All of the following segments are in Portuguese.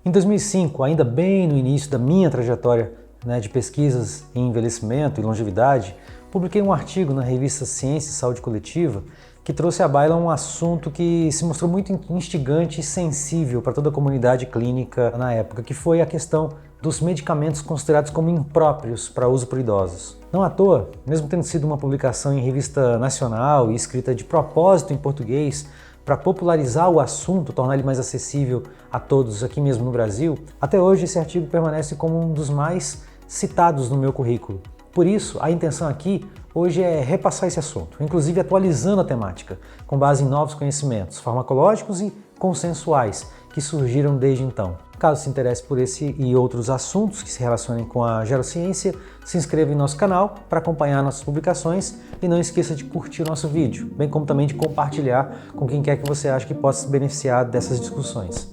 Em 2005, ainda bem no início da minha trajetória de pesquisas em envelhecimento e longevidade, publiquei um artigo na revista Ciência e Saúde Coletiva que trouxe à baila um assunto que se mostrou muito instigante e sensível para toda a comunidade clínica na época, que foi a questão dos medicamentos considerados como impróprios para uso por idosos. Não à toa, mesmo tendo sido uma publicação em revista nacional e escrita de propósito em português para popularizar o assunto, tornar ele mais acessível a todos aqui mesmo no Brasil, até hoje esse artigo permanece como um dos mais citados no meu currículo. Por isso, a intenção aqui hoje é repassar esse assunto, inclusive atualizando a temática, com base em novos conhecimentos farmacológicos e consensuais que surgiram desde então. Caso se interesse por esse e outros assuntos que se relacionem com a gerociência, se inscreva em nosso canal para acompanhar nossas publicações e não esqueça de curtir o nosso vídeo, bem como também de compartilhar com quem quer que você ache que possa se beneficiar dessas discussões.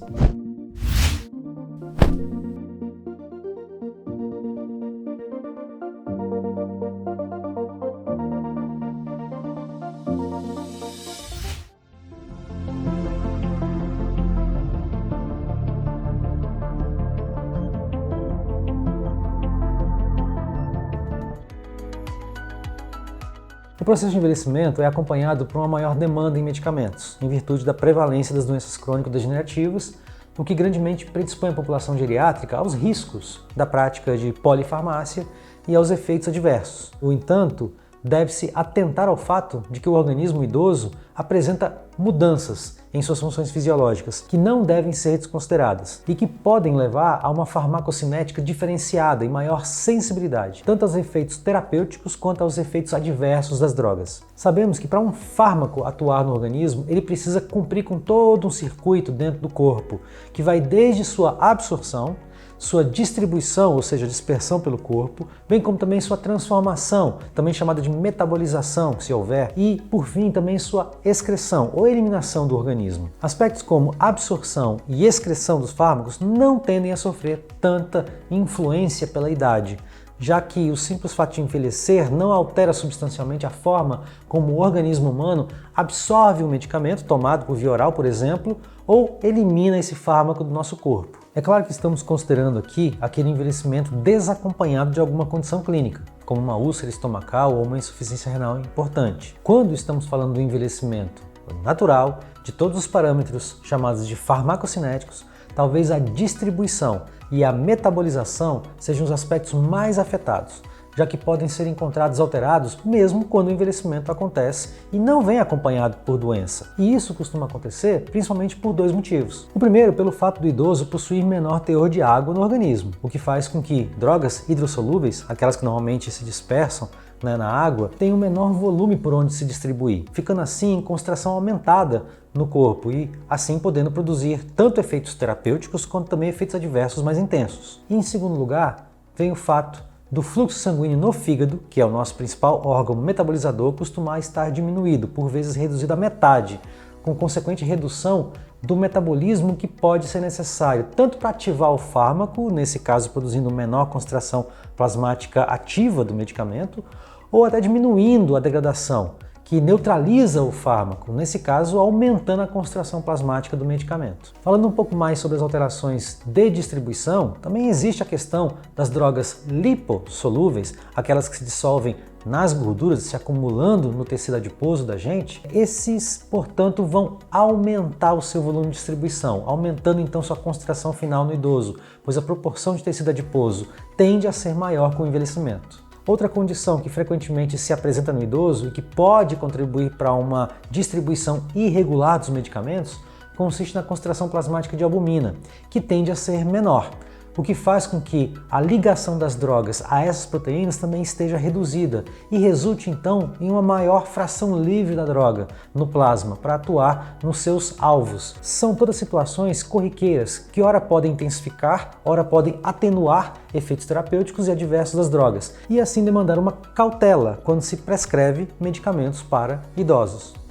O processo de envelhecimento é acompanhado por uma maior demanda em medicamentos, em virtude da prevalência das doenças crônico-degenerativas, o que grandemente predispõe a população geriátrica aos riscos da prática de polifarmácia e aos efeitos adversos. No entanto, deve-se atentar ao fato de que o organismo idoso apresenta mudanças em suas funções fisiológicas que não devem ser desconsideradas e que podem levar a uma farmacocinética diferenciada e maior sensibilidade, tanto aos efeitos terapêuticos quanto aos efeitos adversos das drogas. Sabemos que para um fármaco atuar no organismo, ele precisa cumprir com todo um circuito dentro do corpo, que vai desde sua absorção, sua distribuição, ou seja, dispersão pelo corpo, bem como também sua transformação, também chamada de metabolização, se houver, e, por fim, também sua excreção ou eliminação do organismo. Aspectos como absorção e excreção dos fármacos não tendem a sofrer tanta influência pela idade, já que o simples fato de envelhecer não altera substancialmente a forma como o organismo humano absorve o medicamento tomado por via oral, por exemplo, ou elimina esse fármaco do nosso corpo. É claro que estamos considerando aqui aquele envelhecimento desacompanhado de alguma condição clínica, como uma úlcera estomacal ou uma insuficiência renal importante. Quando estamos falando do envelhecimento natural, de todos os parâmetros chamados de farmacocinéticos, talvez a distribuição e a metabolização sejam os aspectos mais afetados, já que podem ser encontrados alterados mesmo quando o envelhecimento acontece e não vem acompanhado por doença. E isso costuma acontecer principalmente por dois motivos. O primeiro, pelo fato do idoso possuir menor teor de água no organismo, o que faz com que drogas hidrossolúveis, aquelas que normalmente se dispersam na água, tenham um menor volume por onde se distribuir, ficando assim em concentração aumentada no corpo e assim podendo produzir tanto efeitos terapêuticos quanto também efeitos adversos mais intensos. E em segundo lugar, vem o fato do fluxo sanguíneo no fígado, que é o nosso principal órgão metabolizador, costumar estar diminuído, por vezes reduzido à metade, com consequente redução do metabolismo que pode ser necessário, tanto para ativar o fármaco, nesse caso produzindo menor concentração plasmática ativa do medicamento, ou até diminuindo a degradação, que neutraliza o fármaco, nesse caso aumentando a concentração plasmática do medicamento. Falando um pouco mais sobre as alterações de distribuição, também existe a questão das drogas lipossolúveis, aquelas que se dissolvem nas gorduras, se acumulando no tecido adiposo da gente. Esses, portanto, vão aumentar o seu volume de distribuição, aumentando então sua concentração final no idoso, pois a proporção de tecido adiposo tende a ser maior com o envelhecimento. Outra condição que frequentemente se apresenta no idoso e que pode contribuir para uma distribuição irregular dos medicamentos consiste na concentração plasmática de albumina, que tende a ser menor, o que faz com que a ligação das drogas a essas proteínas também esteja reduzida e resulte então em uma maior fração livre da droga no plasma para atuar nos seus alvos. São todas situações corriqueiras que ora podem intensificar, ora podem atenuar efeitos terapêuticos e adversos das drogas e assim demandar uma cautela quando se prescreve medicamentos para idosos.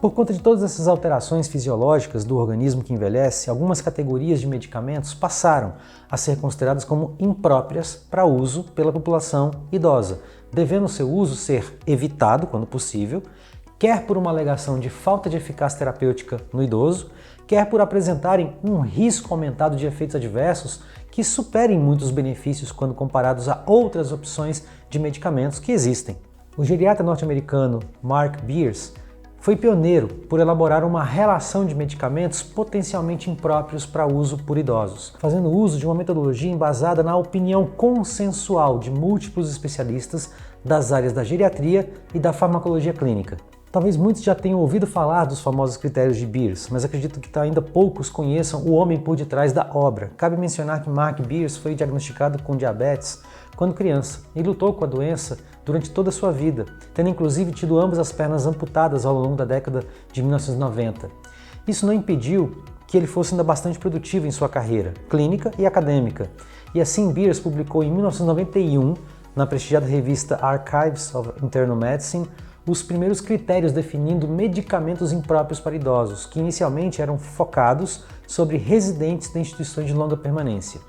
Por conta de todas essas alterações fisiológicas do organismo que envelhece, algumas categorias de medicamentos passaram a ser consideradas como impróprias para uso pela população idosa, devendo seu uso ser evitado quando possível, quer por uma alegação de falta de eficácia terapêutica no idoso, quer por apresentarem um risco aumentado de efeitos adversos que superem muitos benefícios quando comparados a outras opções de medicamentos que existem. O geriatra norte-americano Mark Beers foi pioneiro por elaborar uma relação de medicamentos potencialmente impróprios para uso por idosos, fazendo uso de uma metodologia embasada na opinião consensual de múltiplos especialistas das áreas da geriatria e da farmacologia clínica. Talvez muitos já tenham ouvido falar dos famosos critérios de Beers, mas acredito que ainda poucos conheçam o homem por detrás da obra. Cabe mencionar que Mark Beers foi diagnosticado com diabetes quando criança e lutou com a doença durante toda a sua vida, tendo inclusive tido ambas as pernas amputadas ao longo da década de 1990. Isso não impediu que ele fosse ainda bastante produtivo em sua carreira clínica e acadêmica, e assim Beers publicou em 1991, na prestigiada revista Archives of Internal Medicine, os primeiros critérios definindo medicamentos impróprios para idosos, que inicialmente eram focados sobre residentes de instituições de longa permanência.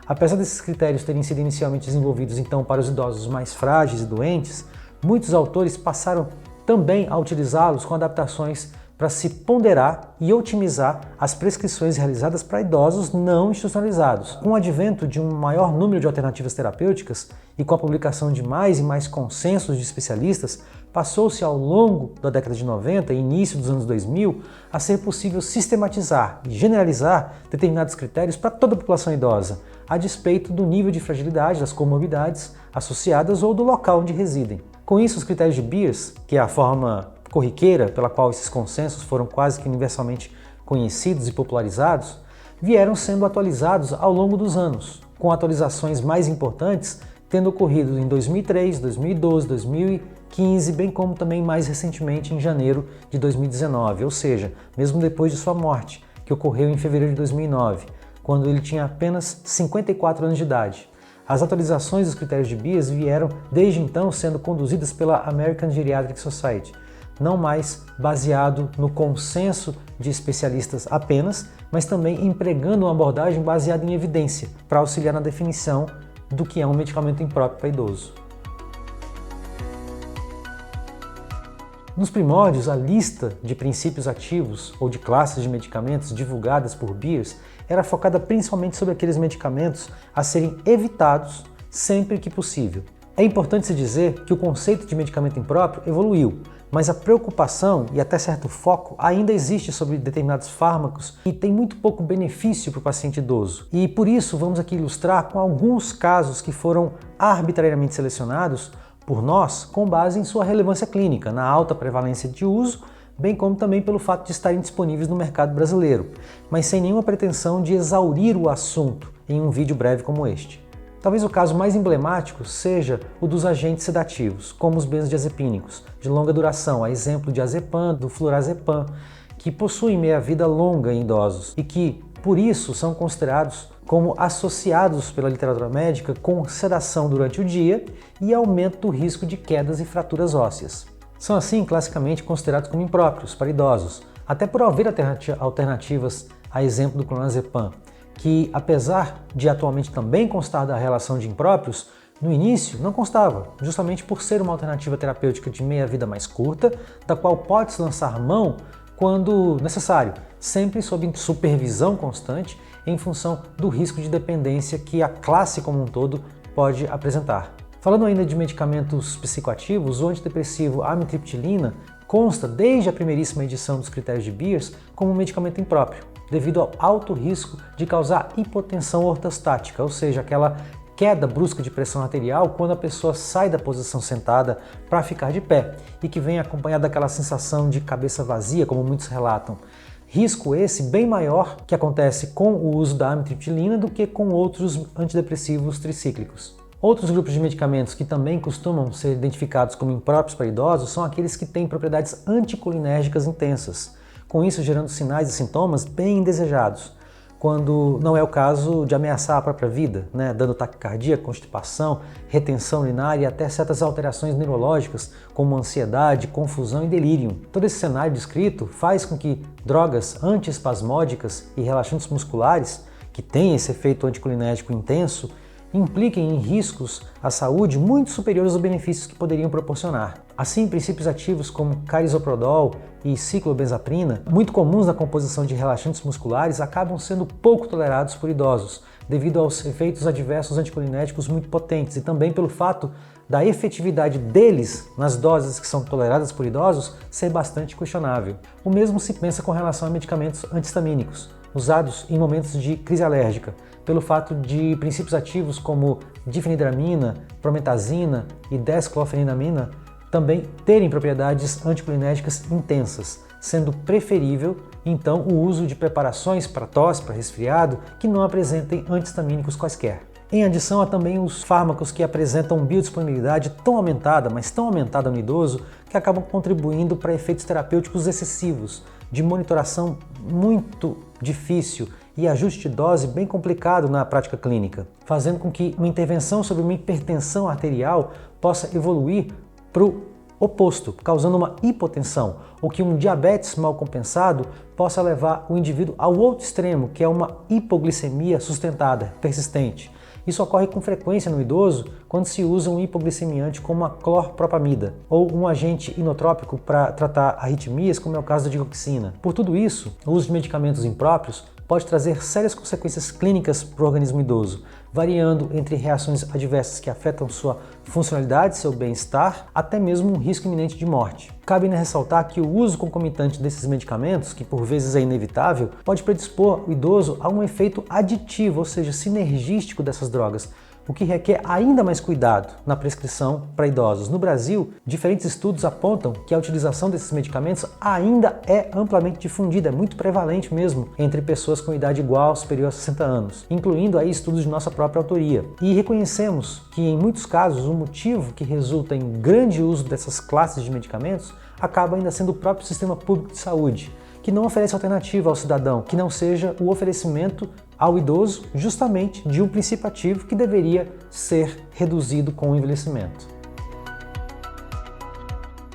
Apesar desses critérios terem sido inicialmente desenvolvidos então para os idosos mais frágeis e doentes, muitos autores passaram também a utilizá-los com adaptações para se ponderar e otimizar as prescrições realizadas para idosos não institucionalizados. Com o advento de um maior número de alternativas terapêuticas e com a publicação de mais e mais consensos de especialistas, passou-se ao longo da década de 90 e início dos anos 2000 a ser possível sistematizar e generalizar determinados critérios para toda a população idosa, a despeito do nível de fragilidade, das comorbidades associadas ou do local onde residem. Com isso, os critérios de Beers, que é a forma corriqueira pela qual esses consensos foram quase que universalmente conhecidos e popularizados, vieram sendo atualizados ao longo dos anos, com atualizações mais importantes tendo ocorrido em 2003, 2012, 2015, bem como também mais recentemente em janeiro de 2019, ou seja, mesmo depois de sua morte, que ocorreu em fevereiro de 2009, quando ele tinha apenas 54 anos de idade. As atualizações dos critérios de Beers vieram desde então sendo conduzidas pela American Geriatric Society, não mais baseado no consenso de especialistas apenas, mas também empregando uma abordagem baseada em evidência para auxiliar na definição do que é um medicamento impróprio para idoso. Nos primórdios, a lista de princípios ativos ou de classes de medicamentos divulgadas por Beers era focada principalmente sobre aqueles medicamentos a serem evitados sempre que possível. É importante se dizer que o conceito de medicamento impróprio evoluiu, mas a preocupação e até certo foco ainda existe sobre determinados fármacos e tem muito pouco benefício para o paciente idoso. E por isso vamos aqui ilustrar com alguns casos que foram arbitrariamente selecionados por nós com base em sua relevância clínica, na alta prevalência de uso, bem como também pelo fato de estarem disponíveis no mercado brasileiro, mas sem nenhuma pretensão de exaurir o assunto em um vídeo breve como este. Talvez o caso mais emblemático seja o dos agentes sedativos, como os benzodiazepínicos, de longa duração, a exemplo de azepam, do flurazepam, que possuem meia-vida longa em idosos e que, por isso, são considerados como associados pela literatura médica com sedação durante o dia e aumento do risco de quedas e fraturas ósseas. São assim classicamente considerados como impróprios para idosos, até por haver alternativas a exemplo do clonazepam, que apesar de atualmente também constar da relação de impróprios, no início não constava, justamente por ser uma alternativa terapêutica de meia-vida mais curta, da qual pode-se lançar mão quando necessário, sempre sob supervisão constante em função do risco de dependência que a classe como um todo pode apresentar. Falando ainda de medicamentos psicoativos, o antidepressivo amitriptilina consta desde a primeiríssima edição dos critérios de Beers como um medicamento impróprio, devido ao alto risco de causar hipotensão ortostática, ou seja, aquela queda brusca de pressão arterial quando a pessoa sai da posição sentada para ficar de pé e que vem acompanhada daquela sensação de cabeça vazia, como muitos relatam. Risco esse bem maior que acontece com o uso da amitriptilina do que com outros antidepressivos tricíclicos. Outros grupos de medicamentos que também costumam ser identificados como impróprios para idosos são aqueles que têm propriedades anticolinérgicas intensas, com isso gerando sinais e sintomas bem indesejados, quando não é o caso de ameaçar a própria vida, dando taquicardia, constipação, retenção urinária e até certas alterações neurológicas, como ansiedade, confusão e delírio. Todo esse cenário descrito faz com que drogas antiespasmódicas e relaxantes musculares, que têm esse efeito anticolinérgico intenso, impliquem em riscos à saúde muito superiores aos benefícios que poderiam proporcionar. Assim, princípios ativos como carisoprodol e ciclobenzaprina, muito comuns na composição de relaxantes musculares, acabam sendo pouco tolerados por idosos, devido aos efeitos adversos anticholinéticos muito potentes e também pelo fato da efetividade deles nas doses que são toleradas por idosos ser bastante questionável. O mesmo se pensa com relação a medicamentos antistamínicos, usados em momentos de crise alérgica, pelo fato de princípios ativos como difenidramina, prometazina e desclofenidamina também terem propriedades anticholinéticas intensas, sendo preferível, então, o uso de preparações para tosse, para resfriado, que não apresentem antihistamínicos quaisquer. Em adição, há também os fármacos que apresentam biodisponibilidade tão aumentada, mas tão aumentada no idoso, que acabam contribuindo para efeitos terapêuticos excessivos, de monitoração muito difícil e ajuste de dose bem complicado na prática clínica, fazendo com que uma intervenção sobre uma hipertensão arterial possa evoluir para o oposto, causando uma hipotensão, ou que um diabetes mal compensado possa levar o indivíduo ao outro extremo, que é uma hipoglicemia sustentada, persistente. Isso ocorre com frequência no idoso quando se usa um hipoglicemiante como a clorpropamida ou um agente inotrópico para tratar arritmias, como é o caso da digoxina. Por tudo isso, o uso de medicamentos impróprios pode trazer sérias consequências clínicas para o organismo idoso, variando entre reações adversas que afetam sua funcionalidade, seu bem-estar, até mesmo um risco iminente de morte. Cabe ainda ressaltar que o uso concomitante desses medicamentos, que por vezes é inevitável, pode predispor o idoso a um efeito aditivo, ou seja, sinergístico dessas drogas, o que requer ainda mais cuidado na prescrição para idosos. No Brasil, diferentes estudos apontam que a utilização desses medicamentos ainda é amplamente difundida, é muito prevalente mesmo entre pessoas com idade igual ou superior a 60 anos, incluindo aí estudos de nossa própria autoria. E reconhecemos que em muitos casos o motivo que resulta em grande uso dessas classes de medicamentos acaba ainda sendo o próprio sistema público de saúde, que não oferece alternativa ao cidadão, que não seja o oferecimento ao idoso justamente de um princípio ativo que deveria ser reduzido com o envelhecimento.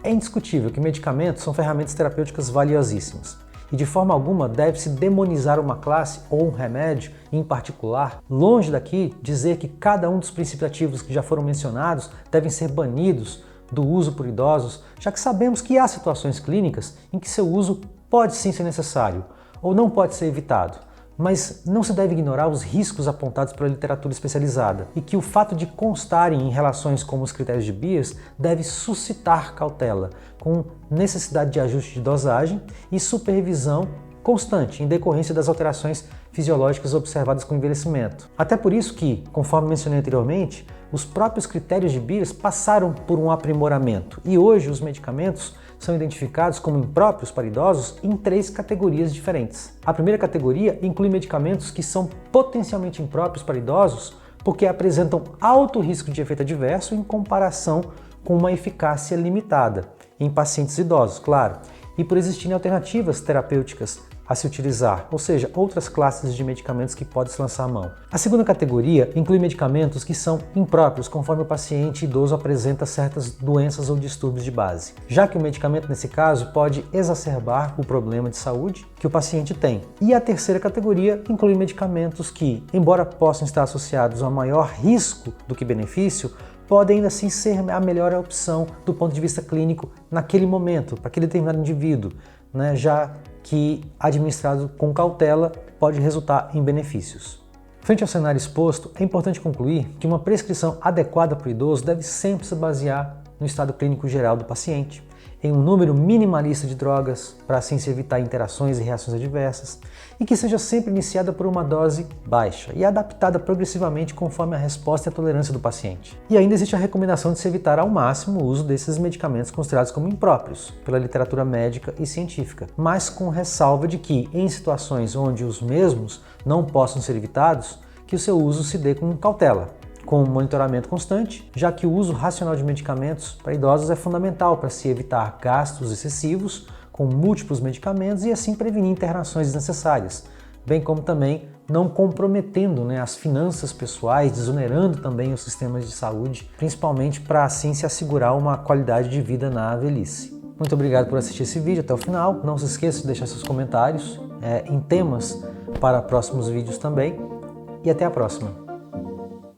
É indiscutível que medicamentos são ferramentas terapêuticas valiosíssimas e de forma alguma deve-se demonizar uma classe ou um remédio em particular. Longe daqui dizer que cada um dos princípios ativos que já foram mencionados devem ser banidos do uso por idosos, já que sabemos que há situações clínicas em que seu uso pode sim ser necessário ou não pode ser evitado, mas não se deve ignorar os riscos apontados pela literatura especializada e que o fato de constarem em relações como os critérios de Beers deve suscitar cautela, com necessidade de ajuste de dosagem e supervisão constante em decorrência das alterações fisiológicas observadas com o envelhecimento. Até por isso que, conforme mencionei anteriormente, os próprios critérios de Beers passaram por um aprimoramento e hoje os medicamentos são identificados como impróprios para idosos em 3 categorias diferentes. A primeira categoria inclui medicamentos que são potencialmente impróprios para idosos porque apresentam alto risco de efeito adverso em comparação com uma eficácia limitada, em pacientes idosos, claro, e por existirem alternativas terapêuticas a se utilizar, ou seja, outras classes de medicamentos que pode se lançar à mão. A segunda categoria inclui medicamentos que são impróprios conforme o paciente idoso apresenta certas doenças ou distúrbios de base, já que o medicamento nesse caso pode exacerbar o problema de saúde que o paciente tem. E a terceira categoria inclui medicamentos que, embora possam estar associados a maior risco do que benefício, podem ainda assim ser a melhor opção do ponto de vista clínico naquele momento, para aquele determinado indivíduo, já que administrado com cautela pode resultar em benefícios. Frente ao cenário exposto, é importante concluir que uma prescrição adequada para o idoso deve sempre se basear no estado clínico geral do paciente, em um número minimalista de drogas, para assim se evitar interações e reações adversas, e que seja sempre iniciada por uma dose baixa e adaptada progressivamente conforme a resposta e a tolerância do paciente. E ainda existe a recomendação de se evitar ao máximo o uso desses medicamentos considerados como impróprios pela literatura médica e científica, mas com ressalva de que, em situações onde os mesmos não possam ser evitados, que o seu uso se dê com cautela, com monitoramento constante, já que o uso racional de medicamentos para idosos é fundamental para se evitar gastos excessivos com múltiplos medicamentos e assim prevenir internações desnecessárias, bem como também não comprometendo as finanças pessoais, desonerando também os sistemas de saúde, principalmente para assim se assegurar uma qualidade de vida na velhice. Muito obrigado por assistir esse vídeo até o final. Não se esqueça de deixar seus comentários em temas para próximos vídeos também e até a próxima.